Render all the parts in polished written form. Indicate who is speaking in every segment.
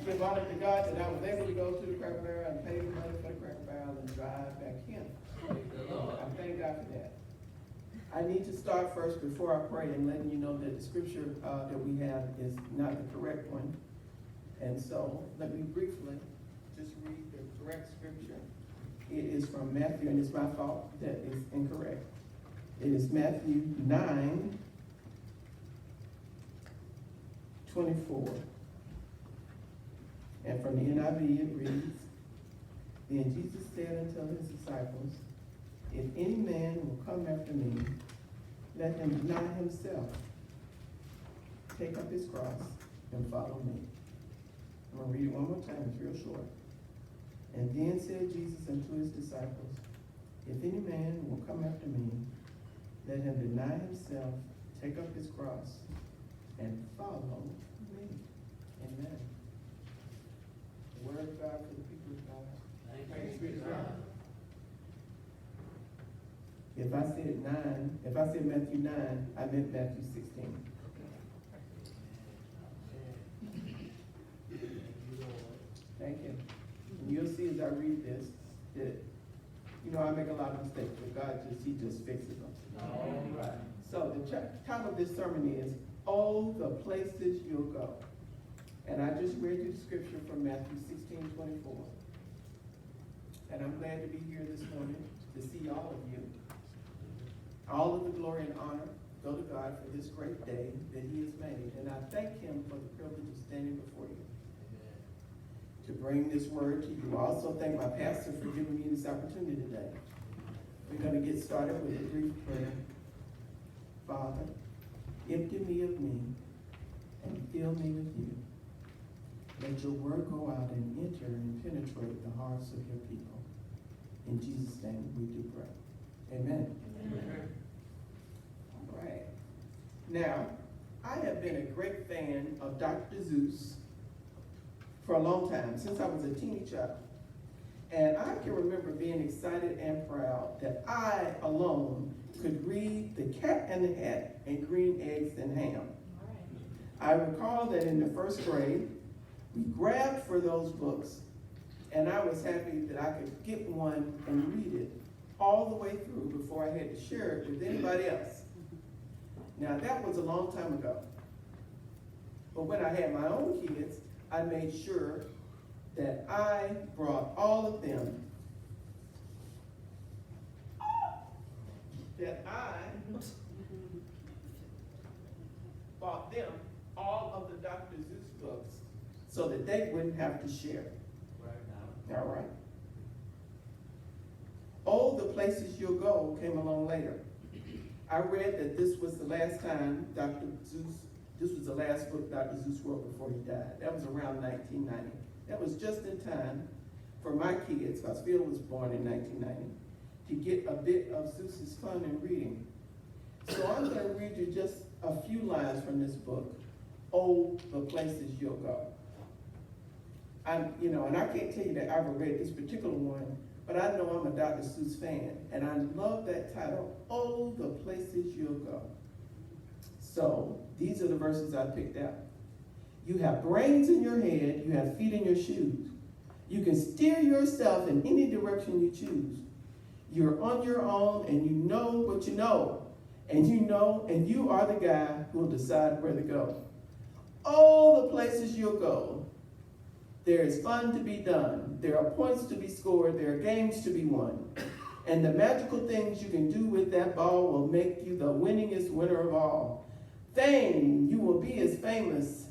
Speaker 1: give honor to God that I was able to go to the Cracker Barrel and pay the money for the Cracker Barrel and drive back in. I thank God for that. I need to start first before I pray and letting you know that the scripture that we have is not the correct one. And so let me briefly just read the correct scripture. It is from Matthew, and it's my fault that is incorrect. It is Matthew 9:24. And from the NIV it reads, Then Jesus said unto his disciples, If any man will come after me, let him deny himself, take up his cross, and follow me. I'm going to read it one more time, it's real short. And then said Jesus unto his disciples, If any man will come after me, let him deny himself, take up his cross, and follow me. Amen. The word of God for the people of God. Thanks be to God. If I said Matthew 9, I meant Matthew 16. Thank you. And you'll see as I read this that, I make a lot of mistakes, but God he just fixes them. All right. So the title of this sermon is, Oh, the Places You'll Go. And I just read you the scripture from Matthew 16:24. And I'm glad to be here this morning to see all of you. All of the glory and honor go to God for this great day that he has made. And I thank him for the privilege of standing before you to bring this word to you. I also thank my pastor for giving me this opportunity today. We're going to get started with a brief prayer. Father, empty me of me and fill me with you. Let your word go out and enter and penetrate the hearts of your people. In Jesus' name we do pray. Amen. Amen. All right. Now, I have been a great fan of Dr. Seuss for a long time, since I was a teeny child. And I can remember being excited and proud that I alone could read The Cat and the Hat and Green Eggs and Ham. I recall that in the first grade, we grabbed for those books, and I was happy that I could get one and read it all the way through before I had to share it with anybody else. Now, that was a long time ago. But when I had my own kids, I made sure that I brought all of them, bought them all of the Dr. Seuss books so that they wouldn't have to share. Right now. All right. Oh, the Places You'll Go came along later. I read that this was the last time this was the last book Dr. Seuss wrote before he died. That was around 1990. That was just in time for my kids, because Phil was born in 1990, to get a bit of Seuss's fun in reading. So I'm going to read you just a few lines from this book, Oh, the Places You'll Go. And I can't tell you that I ever read this particular one, but I know I'm a Dr. Seuss fan, and I love that title, Oh, the Places You'll Go. So these are the verses I picked out. You have brains in your head, you have feet in your shoes. You can steer yourself in any direction you choose. You're on your own, and you know what you know. And you are the guy who will decide where to go. Oh, the places you'll go. There is fun to be done. There are points to be scored. There are games to be won. And the magical things you can do with that ball will make you the winningest winner of all. Fame, you will be as famous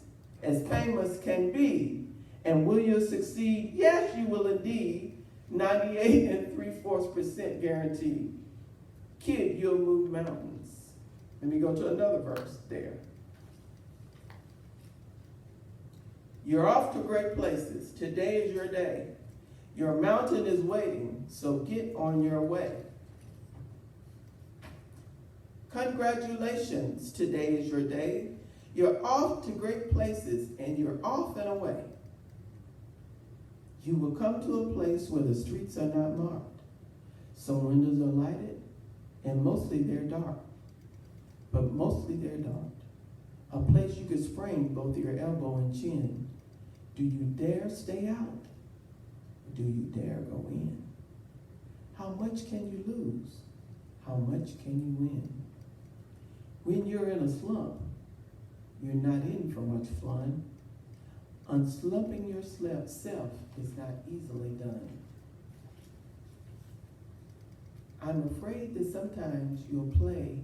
Speaker 1: can be. And will you succeed? Yes, you will indeed. 98 3/4% guaranteed. Kid, you'll move mountains. Let me go to another verse there. You're off to great places. Today is your day. Your mountain is waiting, so get on your way. Congratulations, today is your day. You're off to great places, and you're off and away. You will come to a place where the streets are not marked. Some windows are lighted, and mostly they're dark. A place you could sprain both your elbow and chin. Do you dare stay out? Do you dare go in? How much can you lose? How much can you win? When you're in a slump, you're not in for much fun. Unslumping yourself is not easily done. I'm afraid that sometimes you'll play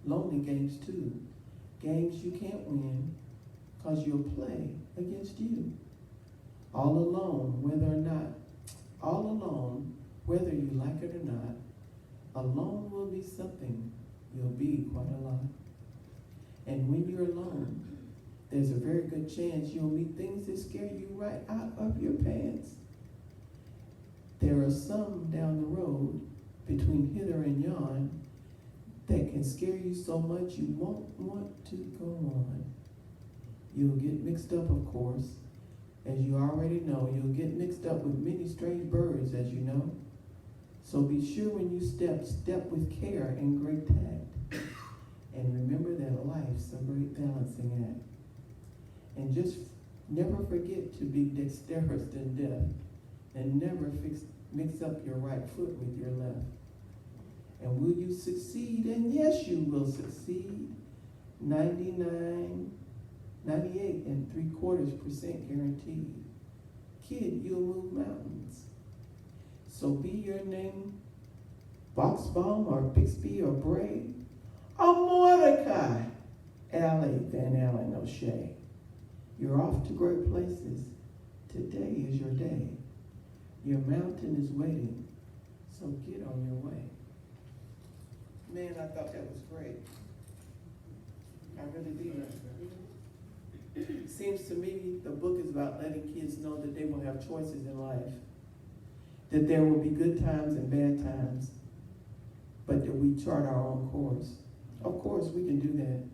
Speaker 1: lonely games too. Games you can't win because you'll play against you. All alone, whether you like it or not, alone will be something you'll be quite a lot. And when you're alone, there's a very good chance you'll meet things that scare you right out of your pants. There are some down the road between hither and yon that can scare you so much you won't want to go on. You'll get mixed up, of course. As you already know, you'll get mixed up with many strange birds, as you know. So be sure when you step with care and great tact. And remember that life's a great balancing act. And just never forget to be dexterous in death. And never mix up your right foot with your left. And will you succeed? And yes, you will succeed. 98.75% guaranteed. Kid, you'll move mountains. So be your name Boxbaum or Bixby or Bray or Mordecai, Alley, Van Allen, O'Shea. You're off to great places. Today is your day. Your mountain is waiting, so get on your way. Man, I thought that was great. I really did. Seems to me the book is about letting kids know that they will have choices in life, that there will be good times and bad times, but that we chart our own course. Of course, we can do that,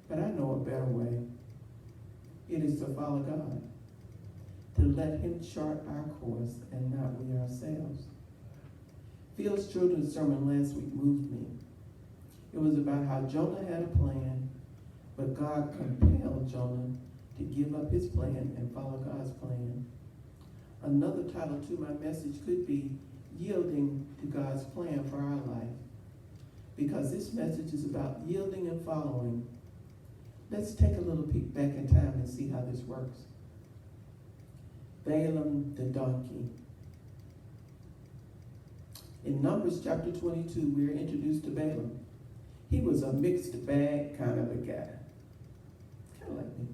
Speaker 1: but I know a better way. It is to follow God, to let him chart our course and not we ourselves. Phil's children's sermon last week moved me. It was about how Jonah had a plan, but God compelled Jonah to give up his plan and follow God's plan. Another title to my message could be Yielding to God's Plan for Our Life, because this message is about yielding and following. Let's take a little peek back in time and see how this works. Balaam the donkey. In Numbers chapter 22, we are introduced to Balaam. He was a mixed bag kind of a guy. Kind of like me.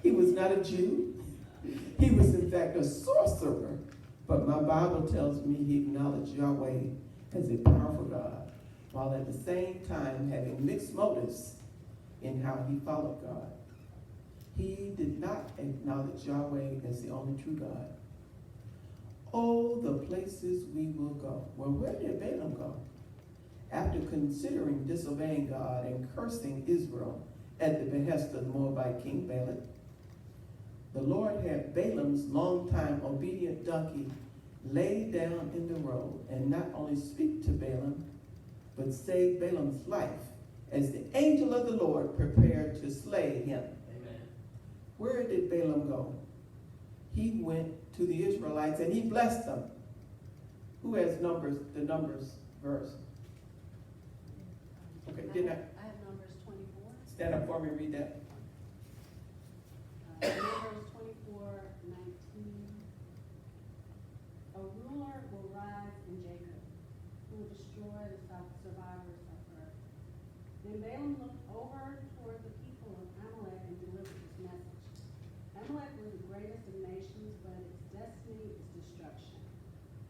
Speaker 1: He was not a Jew. He was in fact a sorcerer. But my Bible tells me he acknowledged Yahweh as a powerful God, while at the same time having mixed motives in how he followed God. He did not acknowledge Yahweh as the only true God. Oh, the places we will go. Well, where did Balaam go? After considering disobeying God and cursing Israel at the behest of the Moabite king Balak, the Lord had Balaam's longtime obedient donkey lay down in the road and not only speak to Balaam, but save Balaam's life as the angel of the Lord prepared to slay him. Amen. Where did Balaam go? He went to the Israelites and he blessed them. Who has Numbers, the Numbers verse? Okay, didn't I?
Speaker 2: I have Numbers 24.
Speaker 1: Stand up for me and read that.
Speaker 2: Numbers 24:19. A ruler will rise in Jacob, who will destroy the survivors of earth. Then Balaam looked over toward the people of Amalek and delivered this message. Amalek was the greatest of nations, but its destiny is destruction.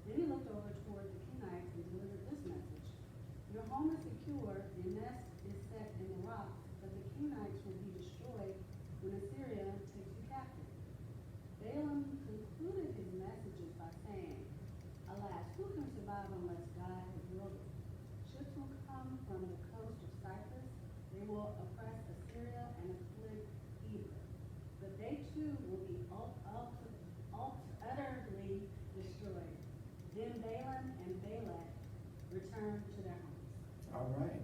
Speaker 2: Then he looked over toward the Kenites and delivered this message. Your home is secure, your nest is set in the rocks, but the Kenites will be destroyed when Assyria takes you captive. Balaam concluded his messages by saying, alas, who can survive unless God has willed it? Ships will come from the coast of Cyprus. They will oppress Assyria and afflict Eber. But they too will be utterly destroyed. Then Balaam and Balak returned to their homes.
Speaker 1: All right.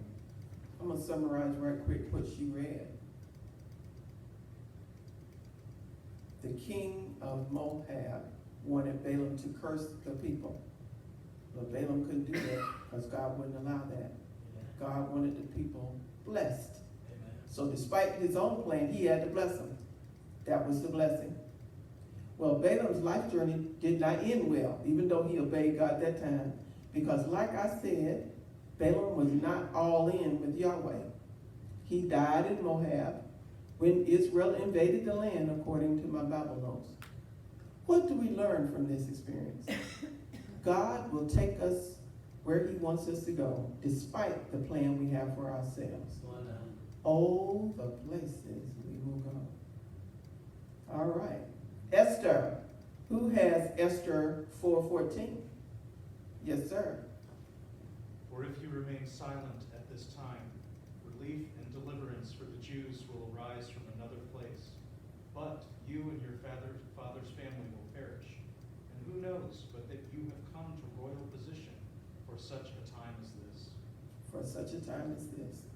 Speaker 1: I'm going to summarize right quick what she read. the king of Moab wanted Balaam to curse the people. But Balaam couldn't do that because God wouldn't allow that. God wanted the people blessed. So despite his own plan, he had to bless them. That was the blessing. Well, Balaam's life journey did not end well, even though he obeyed God that time. Because like I said, Balaam was not all in with Yahweh. He died in Moab when Israel invaded the land, according to my Bible notes. What do we learn from this experience? God will take us where he wants us to go, despite the plan we have for ourselves. Oh, the places we will go. All right. Esther. Who has Esther 4:14? Yes, sir.
Speaker 3: For if you remain silent at this time, relief and deliverance for the Jews will arise from another place. But you and your father's family will perish. And who knows but that you have come to royal position for such a time as this.
Speaker 1: For such a time as this.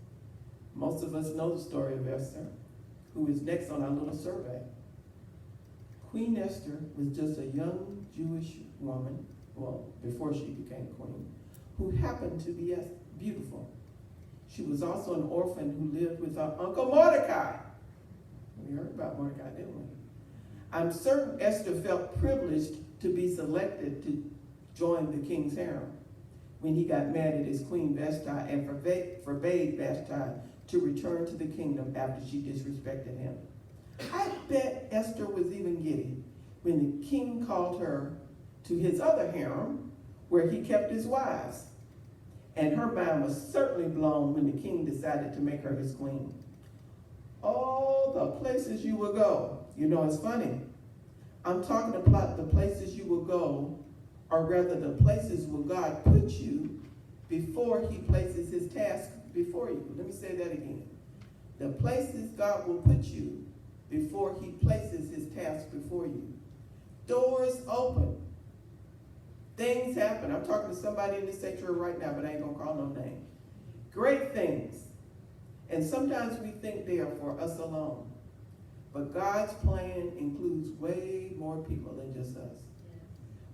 Speaker 1: Most of us know the story of Esther, who is next on our little survey. Queen Esther was just a young Jewish woman, well, before she became queen, who happened to be beautiful. She was also an orphan who lived with her uncle Mordecai. We heard about Mordecai, didn't we? I'm certain Esther felt privileged to be selected to join the king's harem when he got mad at his queen Vashti and forbade Vashti to return to the kingdom after she disrespected him. I bet Esther was even giddy when the king called her to his other harem where he kept his wives. And her mind was certainly blown when the king decided to make her his queen. Oh, the places you will go. You know, it's funny. I'm talking about the places you will go, or rather the places where God put you before he places his task before you. Let me say that again. The places God will put you before he places his task before you. Doors open. Things happen. I'm talking to somebody in this sanctuary right now, but I ain't gonna call no name. Great things. And sometimes we think they are for us alone. But God's plan includes way more people than just us.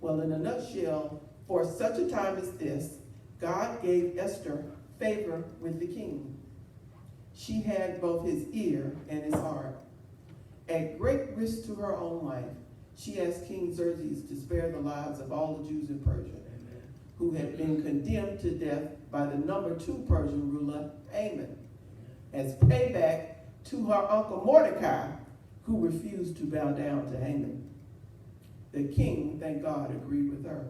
Speaker 1: Well, in a nutshell, for such a time as this, God gave Esther favor with the king. She had both his ear and his heart. At great risk to her own life, she asked King Xerxes to spare the lives of all the Jews in Persia, who had been condemned to death by the number 2 Persian ruler, Haman, as payback to her uncle Mordecai, who refused to bow down to Haman. The king, thank God, agreed with her.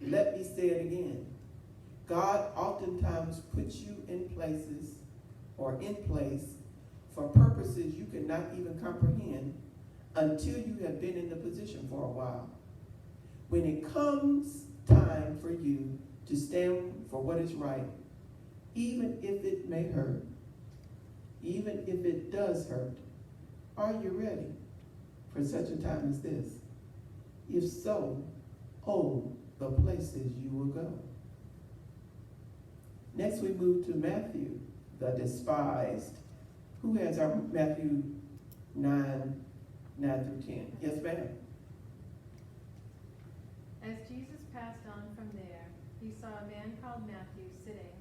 Speaker 1: Let me say it again. God oftentimes puts you in places or in place for purposes you cannot even comprehend until you have been in the position for a while. When it comes time for you to stand for what is right, even if it may hurt, even if it does hurt, are you ready for such a time as this? If so, oh, the places you will go. Next we move to Matthew, the despised. Who has our Matthew 9 through 10? Yes, ma'am.
Speaker 4: As Jesus passed on from there, he saw a man called Matthew sitting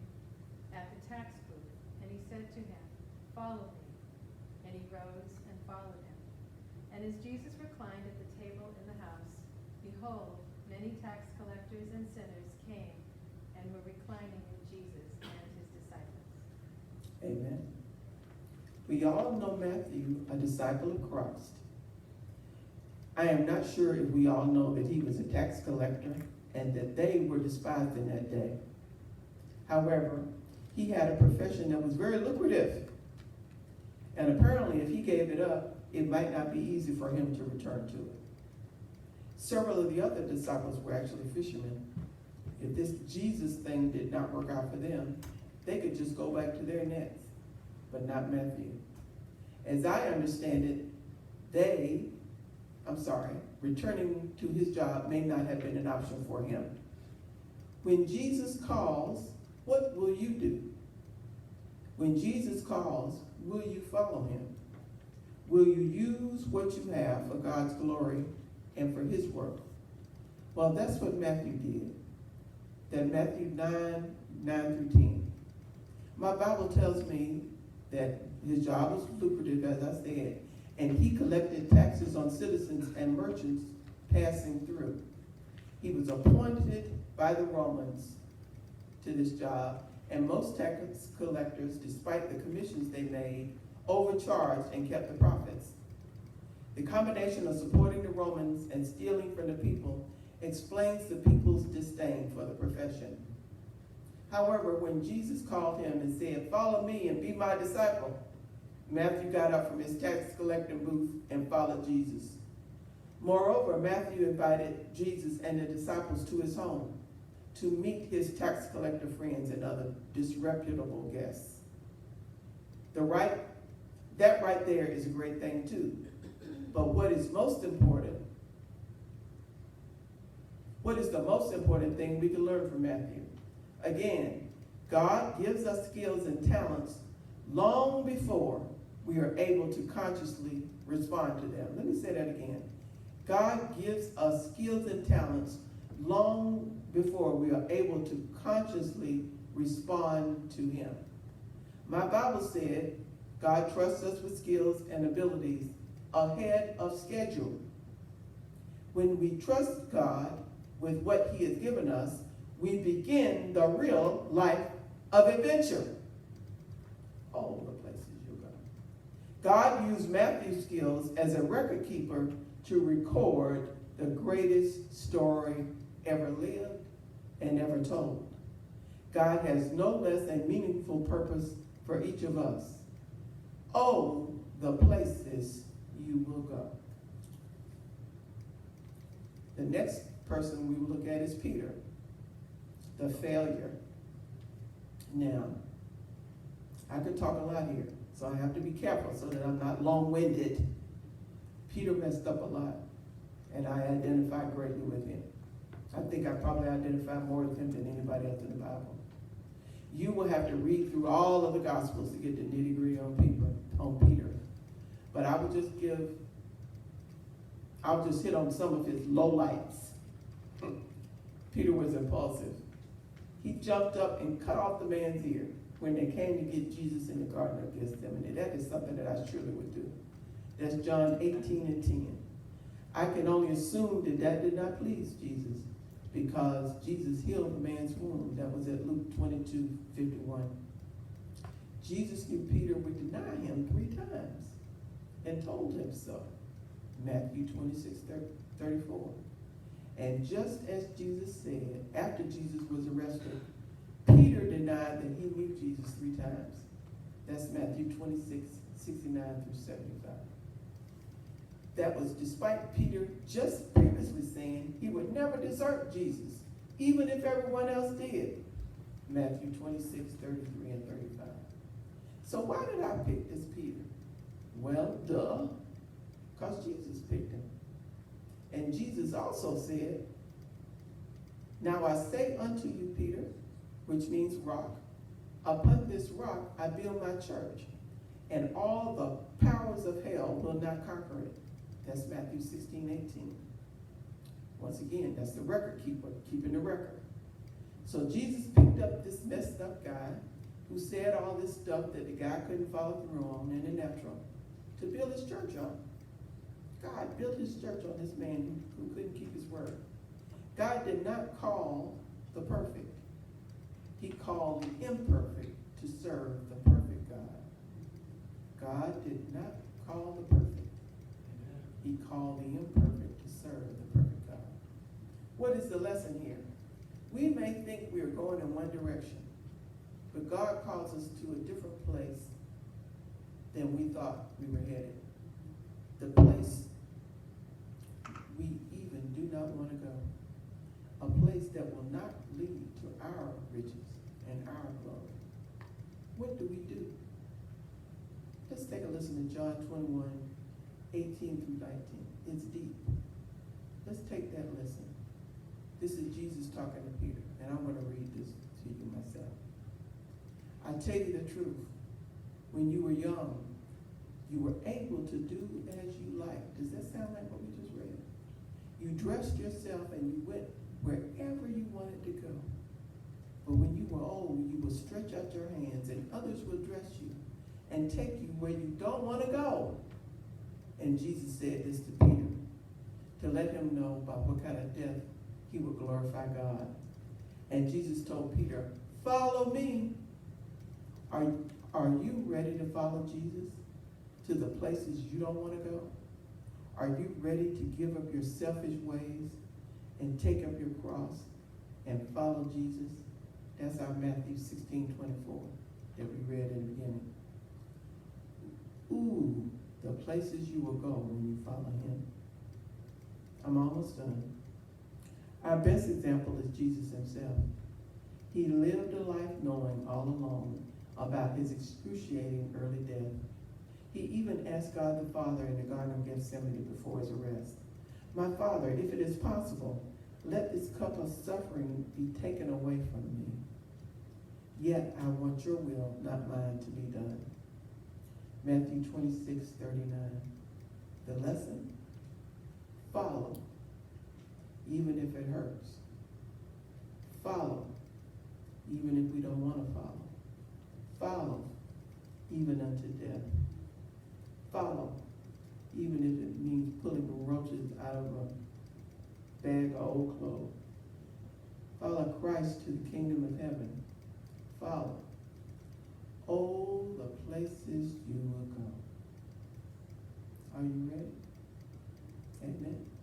Speaker 4: at the tax booth, and he said to him, "Follow me." And he rose and followed him. And as Jesus reclined at the table in the house, behold, many tax collectors and sinners came and were reclining with Jesus and his disciples.
Speaker 1: Amen. We all know Matthew, a disciple of Christ. I am not sure if we all know that he was a tax collector and that they were despised in that day. However, he had a profession that was very lucrative. And apparently, if he gave it up, it might not be easy for him to return to it. Several of the other disciples were actually fishermen. If this Jesus thing did not work out for them, they could just go back to their nets, but not Matthew. As I understand it, returning to his job may not have been an option for him. When Jesus calls, what will you do? When Jesus calls, will you follow him? Will you use what you have for God's glory and for his work? Well, that's what Matthew did. That Matthew 9:9-10. My Bible tells me that his job was lucrative, as I said, and he collected taxes on citizens and merchants passing through. He was appointed by the Romans to this job, and most tax collectors, despite the commissions they made, overcharged and kept the profits. The combination of supporting the Romans and stealing from the people explains the people's disdain for the profession. However, when Jesus called him and said, "Follow me and be my disciple," Matthew got up from his tax collecting booth and followed Jesus. Moreover, Matthew invited Jesus and the disciples to his home to meet his tax collector friends and other disreputable guests. That right there is a great thing too. But what is the most important thing we can learn from Matthew? Again, God gives us skills and talents long before we are able to consciously respond to them. Let me say that again. God gives us skills and talents long before we are able to consciously respond to him. My Bible said God trusts us with skills and abilities ahead of schedule. When we trust God with what he has given us, we begin the real life of adventure. All the places you go. God used Matthew's skills as a record keeper to record the greatest story ever lived and ever told. God has no less a meaningful purpose for each of us. Oh, the places you will go. The next person we will look at is Peter, the failure. Now, I could talk a lot here, so I have to be careful so that I'm not long-winded. Peter messed up a lot, and I identify greatly with him. I think I probably identify more with him than anybody else in the Bible. You will have to read through all of the Gospels to get the nitty-gritty on Peter. But I'll just hit on some of his lowlights. Peter was impulsive. He jumped up and cut off the man's ear when they came to get Jesus in the Garden of Gethsemane. That is something that I surely would do. That's John 18:10. I can only assume that did not please Jesus, because Jesus healed the man's wound. That was at Luke 22:51. Jesus knew Peter would deny him 3 times and told him so. Matthew 26:34. And just as Jesus said, after Jesus was arrested, Peter denied that he knew Jesus 3 times. That's Matthew 26:69-75. That was despite Peter just previously saying he would never desert Jesus, even if everyone else did. Matthew 26:33-35. So why did I pick this Peter? Well, duh, because Jesus picked him. And Jesus also said, "Now I say unto you, Peter," which means rock, "upon this rock I build my church, and all the powers of hell will not conquer it." That's Matthew 16:18. Once again, that's the record keeper, keeping the record. So Jesus picked up this messed up guy who said all this stuff that the guy couldn't follow through on in the natural to build his church on. God built his church on this man who couldn't keep his word. God did not call the perfect. He called the imperfect to serve the perfect God. God did not call the perfect. He called the imperfect to serve the perfect God. What is the lesson here? We may think we are going in one direction, but God calls us to a different place than we thought we were headed. The place we even do not want to go. A place that will not lead to our riches and our glory. What do we do? Let's take a listen to John 21:18-19. It's deep. Let's take that listen. This is Jesus talking to Peter, and I'm going to read this to you myself. "I tell you the truth, when you were young, You were able to do as you like. Does that sound like what we just read? You dressed yourself and you went wherever you wanted to go. But when you were old, you will stretch out your hands and others will dress you and take you where you don't want to go. And Jesus said this to Peter to let him know by what kind of death he would glorify God. And Jesus told Peter, follow me. Are you ready to follow Jesus to the places you don't want to go? Are you ready to give up your selfish ways and take up your cross and follow Jesus? That's our Matthew 16:24 that we read in the beginning. Ooh, the places you will go when you follow him. I'm almost done. Our best example is Jesus himself. He lived a life knowing all along about his excruciating early death. He even asked God the Father in the Garden of Gethsemane before his arrest, my Father, if it is possible, let this cup of suffering be taken away from me. Yet I want your will, not mine, to be done. Matthew 26:39. The lesson? Follow, even if it hurts. Follow, even if we don't want to follow. Follow, even unto death. Follow, even if it means pulling roaches out of a bag of old clothes. Follow Christ to the kingdom of heaven. Follow. Oh, the places you will go. Are you ready? Amen.